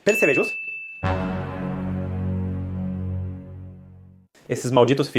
Percevejos. Esses malditos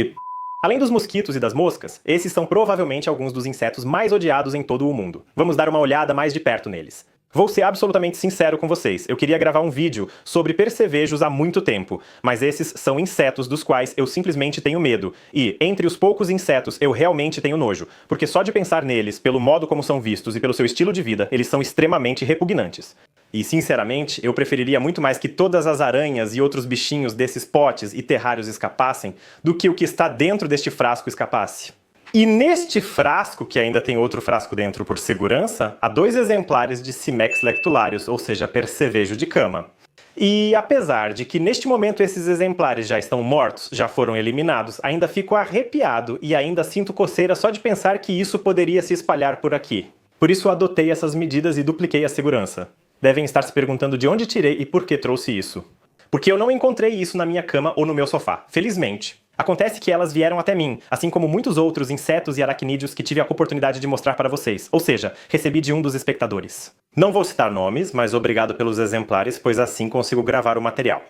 Além dos mosquitos e das moscas, esses são provavelmente alguns dos insetos mais odiados em todo o mundo. Vamos dar uma olhada mais de perto neles. Vou ser absolutamente sincero com vocês, eu queria gravar um vídeo sobre percevejos há muito tempo, mas esses são insetos dos quais eu simplesmente tenho medo, e, entre os poucos insetos, eu realmente tenho nojo, porque só de pensar neles, pelo modo como são vistos e pelo seu estilo de vida, eles são extremamente repugnantes. E, sinceramente, eu preferiria muito mais que todas as aranhas e outros bichinhos desses potes e terrários escapassem, do que o que está dentro deste frasco escapasse. E neste frasco, que ainda tem outro frasco dentro por segurança, há 2 exemplares de Cimex lectularius, ou seja, percevejo de cama. E apesar de que neste momento esses exemplares já estão mortos, já foram eliminados, ainda fico arrepiado e ainda sinto coceira só de pensar que isso poderia se espalhar por aqui. Por isso adotei essas medidas e dupliquei a segurança. Devem estar se perguntando de onde tirei e por que trouxe isso. Porque eu não encontrei isso na minha cama ou no meu sofá, felizmente. Acontece que elas vieram até mim, assim como muitos outros insetos e aracnídeos que tive a oportunidade de mostrar para vocês, ou seja, recebi de um dos espectadores. Não vou citar nomes, mas obrigado pelos exemplares, pois assim consigo gravar o material.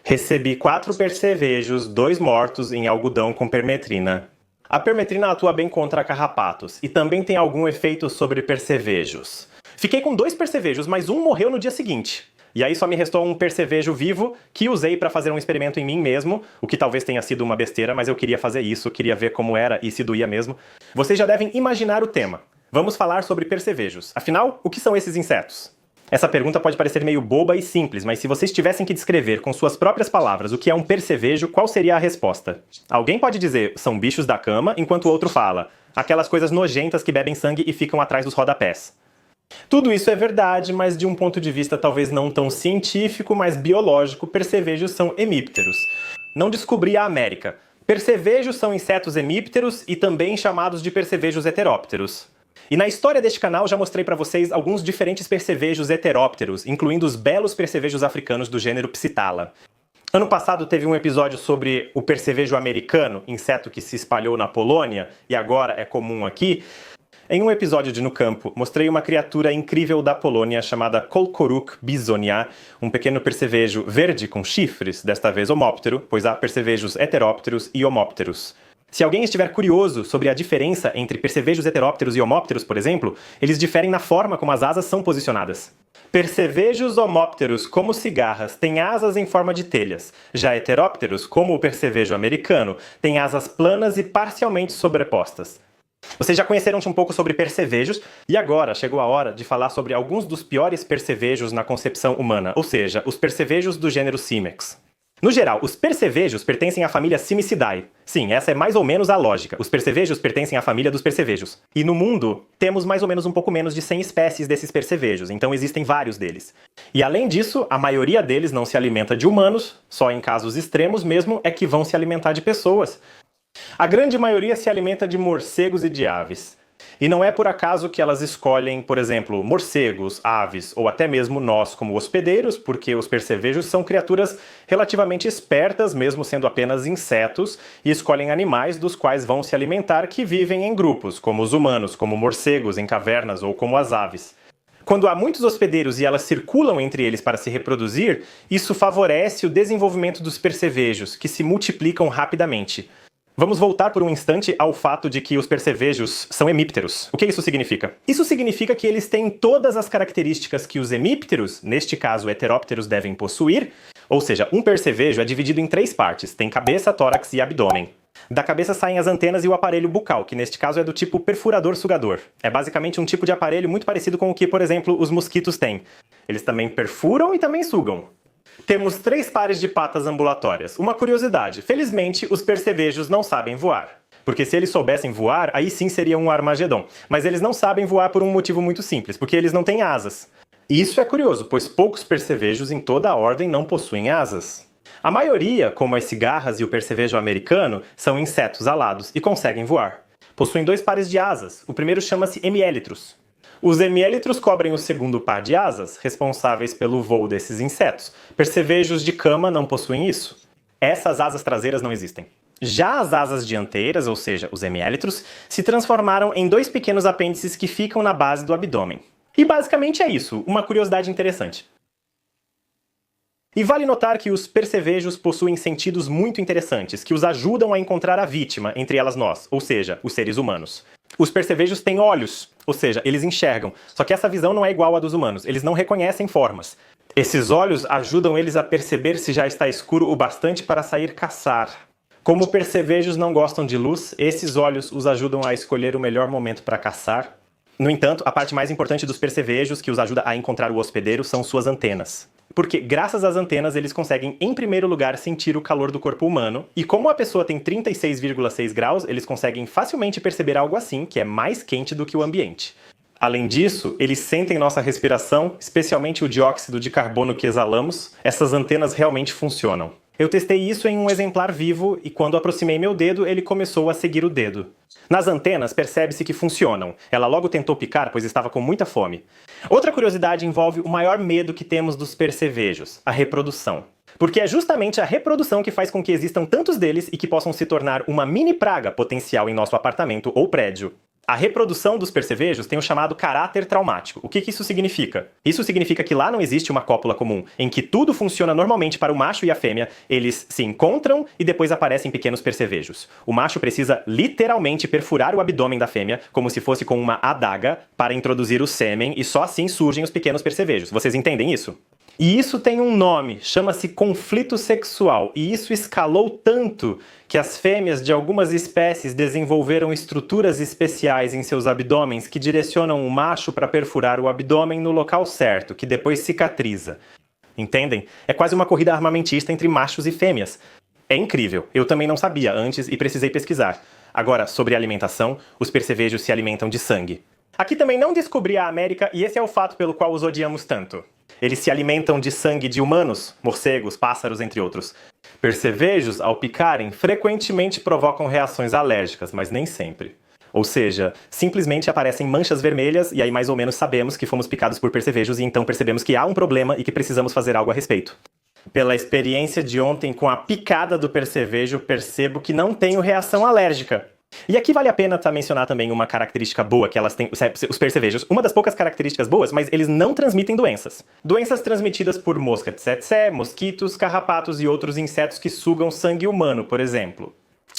Recebi 4 percevejos, 2 mortos em algodão com permetrina. A permetrina atua bem contra carrapatos, e também tem algum efeito sobre percevejos. Fiquei com 2 percevejos, mas um morreu no dia seguinte. E aí só me restou um percevejo vivo que usei para fazer um experimento em mim mesmo, o que talvez tenha sido uma besteira, mas eu queria fazer isso, queria ver como era e se doía mesmo. Vocês já devem imaginar o tema. Vamos falar sobre percevejos. Afinal, o que são esses insetos? Essa pergunta pode parecer meio boba e simples, mas se vocês tivessem que descrever com suas próprias palavras o que é um percevejo, qual seria a resposta? Alguém pode dizer, são bichos da cama, enquanto o outro fala, aquelas coisas nojentas que bebem sangue e ficam atrás dos rodapés. Tudo isso é verdade, mas de um ponto de vista talvez não tão científico, mas biológico, percevejos são hemípteros. Não descobri a América. Percevejos são insetos hemípteros e também chamados de percevejos heterópteros. E na história deste canal já mostrei para vocês alguns diferentes percevejos heterópteros, incluindo os belos percevejos africanos do gênero Psittala. Ano passado teve um episódio sobre o percevejo americano, inseto que se espalhou na Polônia e agora é comum aqui. Em um episódio de No Campo, mostrei uma criatura incrível da Polônia chamada Kolkoruk bisonia, um pequeno percevejo verde com chifres, desta vez homóptero, pois há percevejos heterópteros e homópteros. Se alguém estiver curioso sobre a diferença entre percevejos heterópteros e homópteros, por exemplo, eles diferem na forma como as asas são posicionadas. Percevejos homópteros, como cigarras, têm asas em forma de telhas. Já heterópteros, como o percevejo americano, têm asas planas e parcialmente sobrepostas. Vocês já conheceram um pouco sobre percevejos, e agora chegou a hora de falar sobre alguns dos piores percevejos na concepção humana, ou seja, os percevejos do gênero Cimex. No geral, os percevejos pertencem à família Cimicidae. Sim, essa é mais ou menos a lógica. Os percevejos pertencem à família dos percevejos. E no mundo, temos mais ou menos um pouco menos de 100 espécies desses percevejos, então existem vários deles. E além disso, a maioria deles não se alimenta de humanos, só em casos extremos mesmo é que vão se alimentar de pessoas. A grande maioria se alimenta de morcegos e de aves. E não é por acaso que elas escolhem, por exemplo, morcegos, aves ou até mesmo nós como hospedeiros, porque os percevejos são criaturas relativamente espertas, mesmo sendo apenas insetos, e escolhem animais dos quais vão se alimentar que vivem em grupos, como os humanos, como morcegos em cavernas ou como as aves. Quando há muitos hospedeiros e elas circulam entre eles para se reproduzir, isso favorece o desenvolvimento dos percevejos, que se multiplicam rapidamente. Vamos voltar por um instante ao fato de que os percevejos são hemípteros. O que isso significa? Isso significa que eles têm todas as características que os hemípteros, neste caso heterópteros, devem possuir, ou seja, um percevejo é dividido em 3 partes, tem cabeça, tórax e abdômen. Da cabeça saem as antenas e o aparelho bucal, que neste caso é do tipo perfurador-sugador. É basicamente um tipo de aparelho muito parecido com o que, por exemplo, os mosquitos têm. Eles também perfuram e também sugam. Temos 3 pares de patas ambulatórias. Uma curiosidade, felizmente os percevejos não sabem voar. Porque se eles soubessem voar, aí sim seria um Armagedon. Mas eles não sabem voar por um motivo muito simples, porque eles não têm asas. E isso é curioso, pois poucos percevejos em toda a ordem não possuem asas. A maioria, como as cigarras e o percevejo americano, são insetos alados e conseguem voar. Possuem 2 pares de asas, o primeiro chama-se hemiélitros. Os hemiélitros cobrem o segundo par de asas, responsáveis pelo voo desses insetos. Percevejos de cama não possuem isso. Essas asas traseiras não existem. Já as asas dianteiras, ou seja, os hemiélitros, se transformaram em 2 pequenos apêndices que ficam na base do abdômen. E basicamente é isso, uma curiosidade interessante. E vale notar que os percevejos possuem sentidos muito interessantes, que os ajudam a encontrar a vítima, entre elas nós, ou seja, os seres humanos. Os percevejos têm olhos, ou seja, eles enxergam, só que essa visão não é igual à dos humanos, eles não reconhecem formas. Esses olhos ajudam eles a perceber se já está escuro o bastante para sair caçar. Como percevejos não gostam de luz, esses olhos os ajudam a escolher o melhor momento para caçar. No entanto, a parte mais importante dos percevejos que os ajuda a encontrar o hospedeiro são suas antenas. Porque, graças às antenas, eles conseguem, em primeiro lugar, sentir o calor do corpo humano, e como a pessoa tem 36,6 graus, eles conseguem facilmente perceber algo assim, que é mais quente do que o ambiente. Além disso, eles sentem nossa respiração, especialmente o dióxido de carbono que exalamos. Essas antenas realmente funcionam. Eu testei isso em um exemplar vivo e quando aproximei meu dedo, ele começou a seguir o dedo. Nas antenas, percebe-se que funcionam. Ela logo tentou picar, pois estava com muita fome. Outra curiosidade envolve o maior medo que temos dos percevejos, a reprodução. Porque é justamente a reprodução que faz com que existam tantos deles e que possam se tornar uma mini praga potencial em nosso apartamento ou prédio. A reprodução dos percevejos tem o chamado caráter traumático. O que isso significa? Isso significa que lá não existe uma cópula comum, em que tudo funciona normalmente para o macho e a fêmea, eles se encontram e depois aparecem pequenos percevejos. O macho precisa literalmente perfurar o abdômen da fêmea, como se fosse com uma adaga, para introduzir o sêmen e só assim surgem os pequenos percevejos. Vocês entendem isso? E isso tem um nome, chama-se conflito sexual, e isso escalou tanto que as fêmeas de algumas espécies desenvolveram estruturas especiais em seus abdômenes que direcionam o macho para perfurar o abdômen no local certo, que depois cicatriza. Entendem? É quase uma corrida armamentista entre machos e fêmeas. É incrível, eu também não sabia antes e precisei pesquisar. Agora, sobre alimentação, os percevejos se alimentam de sangue. Aqui também não descobri a América e esse é o fato pelo qual os odiamos tanto. Eles se alimentam de sangue de humanos, morcegos, pássaros, entre outros. Percevejos, ao picarem, frequentemente provocam reações alérgicas, mas nem sempre. Ou seja, simplesmente aparecem manchas vermelhas e aí mais ou menos sabemos que fomos picados por percevejos e então percebemos que há um problema e que precisamos fazer algo a respeito. Pela experiência de ontem com a picada do percevejo, percebo que não tenho reação alérgica. E aqui vale a pena mencionar também uma característica boa que elas têm, os percevejos. Uma das poucas características boas, mas eles não transmitem doenças. Doenças transmitidas por mosca tsetse, mosquitos, carrapatos e outros insetos que sugam sangue humano, por exemplo.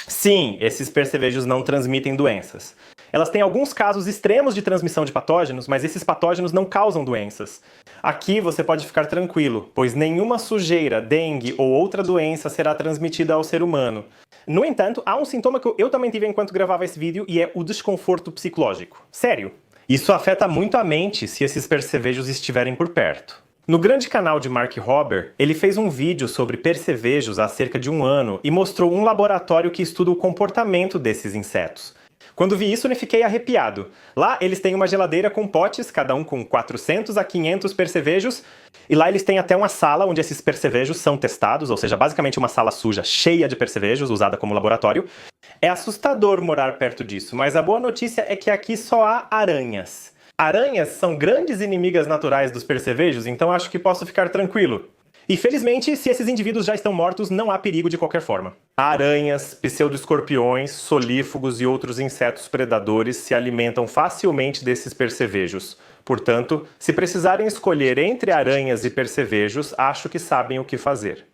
Sim, esses percevejos não transmitem doenças. Elas têm alguns casos extremos de transmissão de patógenos, mas esses patógenos não causam doenças. Aqui você pode ficar tranquilo, pois nenhuma sujeira, dengue ou outra doença será transmitida ao ser humano. No entanto, há um sintoma que eu também tive enquanto gravava esse vídeo e é o desconforto psicológico. Sério. Isso afeta muito a mente se esses percevejos estiverem por perto. No grande canal de Mark Rober, ele fez um vídeo sobre percevejos há cerca de um ano e mostrou um laboratório que estuda o comportamento desses insetos. Quando vi isso, eu fiquei arrepiado. Lá eles têm uma geladeira com potes, cada um com 400 a 500 percevejos, e lá eles têm até uma sala onde esses percevejos são testados, ou seja, basicamente uma sala suja cheia de percevejos, usada como laboratório. É assustador morar perto disso, mas a boa notícia é que aqui só há aranhas. Aranhas são grandes inimigas naturais dos percevejos, então acho que posso ficar tranquilo. E felizmente, se esses indivíduos já estão mortos, não há perigo de qualquer forma. Aranhas, pseudoescorpiões, solífugos e outros insetos predadores se alimentam facilmente desses percevejos. Portanto, se precisarem escolher entre aranhas e percevejos, acho que sabem o que fazer.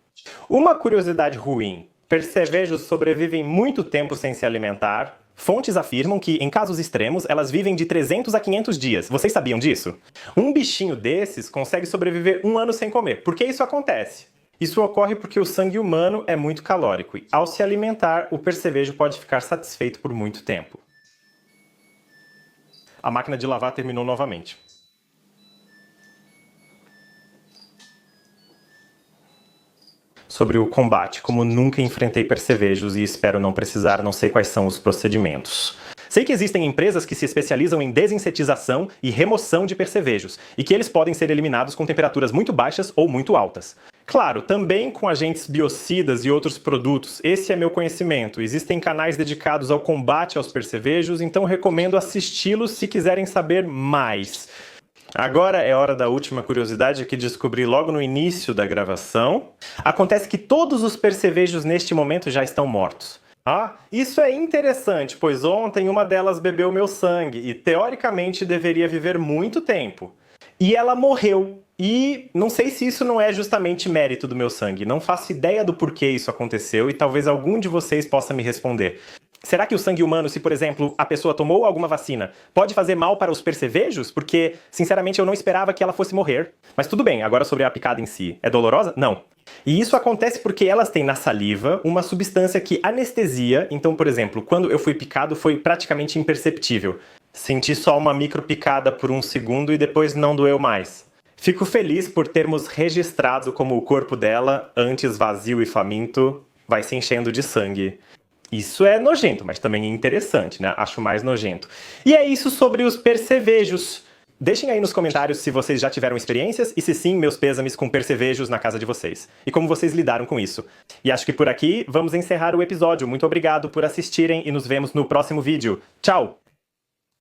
Uma curiosidade ruim: percevejos sobrevivem muito tempo sem se alimentar. Fontes afirmam que, em casos extremos, elas vivem de 300 a 500 dias. Vocês sabiam disso? Um bichinho desses consegue sobreviver um ano sem comer. Por que isso acontece? Isso ocorre porque o sangue humano é muito calórico e, ao se alimentar, o percevejo pode ficar satisfeito por muito tempo. A máquina de lavar terminou novamente. Sobre o combate, como nunca enfrentei percevejos e espero não precisar, não sei quais são os procedimentos. Sei que existem empresas que se especializam em desinsetização e remoção de percevejos, e que eles podem ser eliminados com temperaturas muito baixas ou muito altas. Claro, também com agentes biocidas e outros produtos, esse é meu conhecimento. Existem canais dedicados ao combate aos percevejos, então recomendo assisti-los se quiserem saber mais. Agora é hora da última curiosidade que descobri logo no início da gravação. Acontece que todos os percevejos neste momento já estão mortos. Ah, isso é interessante, pois ontem uma delas bebeu meu sangue e teoricamente deveria viver muito tempo. E ela morreu. E não sei se isso não é justamente mérito do meu sangue. Não faço ideia do porquê isso aconteceu e talvez algum de vocês possa me responder. Será que o sangue humano, se por exemplo a pessoa tomou alguma vacina, pode fazer mal para os percevejos? Porque, sinceramente, eu não esperava que ela fosse morrer. Mas tudo bem, agora sobre a picada em si. É dolorosa? Não. E isso acontece porque elas têm na saliva uma substância que anestesia. Então, por exemplo, quando eu fui picado foi praticamente imperceptível. Senti só uma micro picada por um segundo e depois não doeu mais. Fico feliz por termos registrado como o corpo dela, antes vazio e faminto, vai se enchendo de sangue. Isso é nojento, mas também é interessante, né? Acho mais nojento. E é isso sobre os percevejos. Deixem aí nos comentários se vocês já tiveram experiências e se sim, meus pêsames com percevejos na casa de vocês. E como vocês lidaram com isso. E acho que por aqui vamos encerrar o episódio. Muito obrigado por assistirem e nos vemos no próximo vídeo. Tchau!